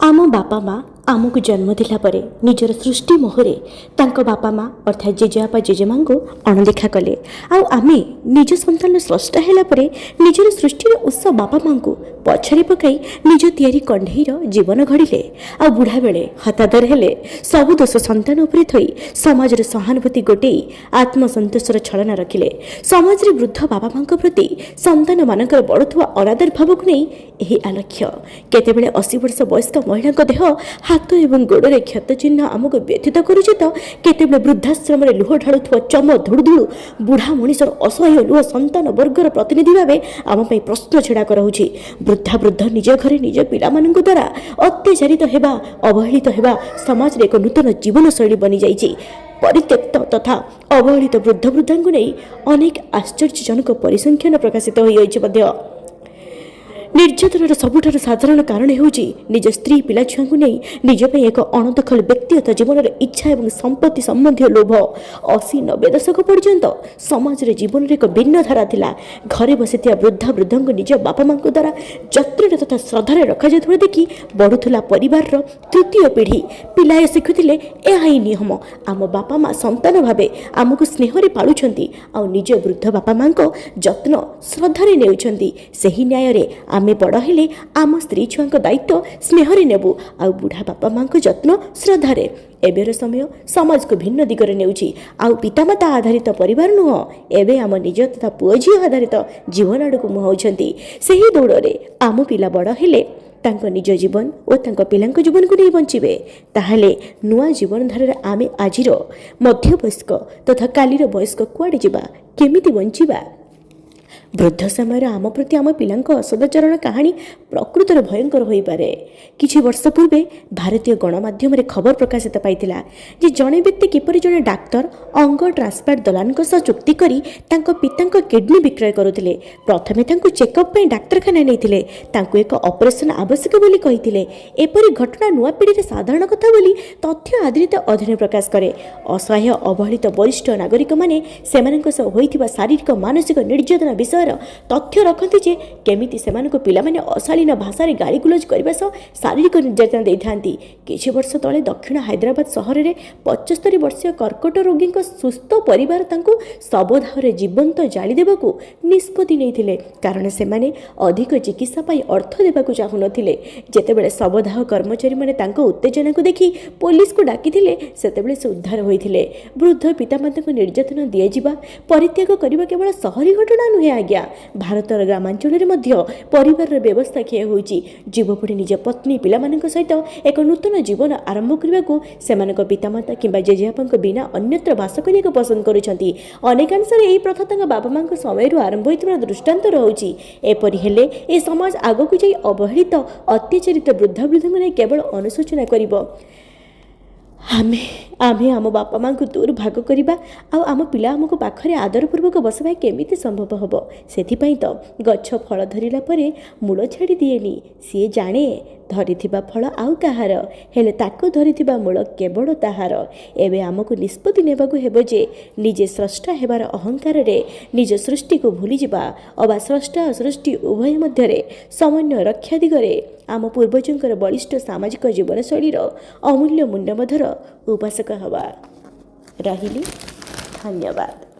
आम बापा माँ आमको जन्म दिला परे निजर सृष्टि मोहरे तांको बापा माँ अर्थात जेजेबापा जेजेमाँ को अणदेखा कले आमे निज संतान स्रष्टा है निजर सृष्टि उत्स बापा माँ को पछारे पकाई निज तैयारी कंढईर जीवन गढ़िले आ बुढ़ा बेले हतादर हेले सबु दोष संतान उपरे थई समाज सहानुभूति गोटे आत्मसंतोषर छलना रखिले। समाज वृद्ध बापा माँ प्रति संतान मानकर बढ़ुवा अनादर भाव को नहीं यही आलक्ष्य केतेबेले 80 वर्ष वयस्क महिला देह हाथ एवं गोड़े क्षत चिन्ह आमको व्यथित करुचे तो केतेबेले वृद्धाश्रम लुह ढालुवा चम धुड़ुधुड़ु बुढ़ा मनीषर असह्य लुह संतान वर्गर प्रतिनिधि भाव आम प्रश्न छिड़ा कराऊँगी। वृद्धा वृद्ध निज घरे निज पिला द्वारा अत्याचारित हेबा अवहेलित हेबा समाज एक नूतन जीवन शैली बनी जाइए। परित्यक्त तथा अवहेलित वृद्ध वृद्धा को नहीं अनेक आश्चर्यजनक परिसंख्यान प्रकाशित हो निर्यातनार सबुठार साधारण कारण होउची निज स्त्री पिला छुआ को नहीं निज पे एक अणदखल व्यक्तिगत जीवन इच्छा और संपत्ति संबंधी लोभ 80-90 दशक पर्यंत समाज रे जीवन एक भिन्न धारा थिला। घरे बसिथिया वृद्धा वृद्ध निज बापा माँ द्वारा जत्न तथा श्रद्धार रखा जाता देखि बढ़ुला परिवार तृतीय पीढ़ी पिलाए शिखुले यह ही नियम आम बापा माँ संतान भावे आमको स्नेहरे पालुछंती आ निज वृद्ध बापा माँ को जत्न श्रद्धारे नेउछंती। सही न्याय आमे बड़ हेले आम स्त्री छुआ दायित्व स्नेहरे नेबू आ बुढ़ा बापा माँ जत्न श्रद्धारे। एबेर समय समाज को भिन्न दिगरे नेउची आउ पितामाता आधारित परिवार नुह एबे आम निज तथा पुओ झी आधारित जीवन आड़क मुहाउछंती। सही दौड़े आम पिला बड़ हेले तांको निज जीवन और तांको पिलांको जीवन को नहीं बंचिबे ताहले नुआ जीवन धारा आमे आजिर मध्यवयस्क तथा कालीर वयस्क कुआडे जिबा केमिति बंचिबा। वृद्ध समय आम प्रति आम पिलांको असदाचरण कहानी प्रकृतर भयंकर हो पारे। किछि वर्ष पूर्वे भारतीय गणमाध्यम खबर प्रकाशित पाइथिला जे जणे व्यक्ति किपरि जणे डाक्तर अंग ट्रांसप्लांट दलान चुक्ति करी तांको पितांको किडनी विक्रय करुथिले। प्रथमे तांको चेकअप पई डाक्तरखाना नैथिले तांको एक ऑपरेशन आवश्यक बोली कहिथिले। एपरि घटना नुआ पीढ़ी साधारण कथा बोली तथ्य आधारित अध्ययन प्रकाश करे। असहाय अवहेलित वरिष्ठ नागरिक माने सेमानक सह होइथिबा शारीरिक मानसिक निर्यातना विषय तथ्य रखती जे केमिति सेमानक पिला माने अशालीन भाषा रे गाली गुलज करबा सह शारीरिक निर्यातना देथांती। किछि वर्ष तले दक्षिण हैदराबाद सहर रे 75 वर्षीय कर्कट रोगी सुस्थ परिवार तांको सबदाह जीवंत जाली देबाकू निष्पत्ति नैथिले कारण सेमाने अधिक चिकित्सा पाई अर्थ देबाकू चाहू नथिले। जेतेबेले सबदाह कर्मचारी माने तांको उत्तेजना को देखि पुलिस को डाकिथिले सेतेबेले से उद्धार होइथिले। वृद्ध पितामाता को निर्यातना दिया जिबा परित्याग करबा केवल सहरी घटना नुहे आज्ञा भारतर ग्रामांचल परिवार व्यवस्था क्षय होइछि। युवपीढ़ी निज पत्नी पिला सहित एक नूतन जीवन आरंभ करने को सेमानक पितामाता किंबा जेजेबापा बिना अन्यत्र बास करने पसंद करुछंती। अनेकांश यही प्रथा तांका बापा माँ समय आरंभ होइथिबा दृष्टांत रहुछि। एपरि हेले ए समाज आगकू जाई अवहेलित अत्याचारित वृद्धा वृद्ध केवल अनुसूचना करिबो। आमे आमे आम बापा माँ को दूर भाग करवा आम पिला आमको पाखरे आदरपूर्वक बसवा केमिति संभव हम से तो गछ फल धरला मूल छाड़ी दिएनी सी जाने धरिथिबा फल आउ कहार हेले ताको धरिथिबा मूल केवल ताहार। एबे आमको निष्पत्ति नेबाकू हेबो जे निजे स्रष्टा हेबार अहंकार रे निज सृष्टि को भूली जिबा अबा स्रष्टा सृष्टि उभय मध्यरे समन्वय रक्षा दिगरे आम पूर्वजंकर बलिष्ठ सामाजिक जीवनशैलीर अमूल्य मूल्यबोधर उपासक हवा। रहिली धन्यवाद।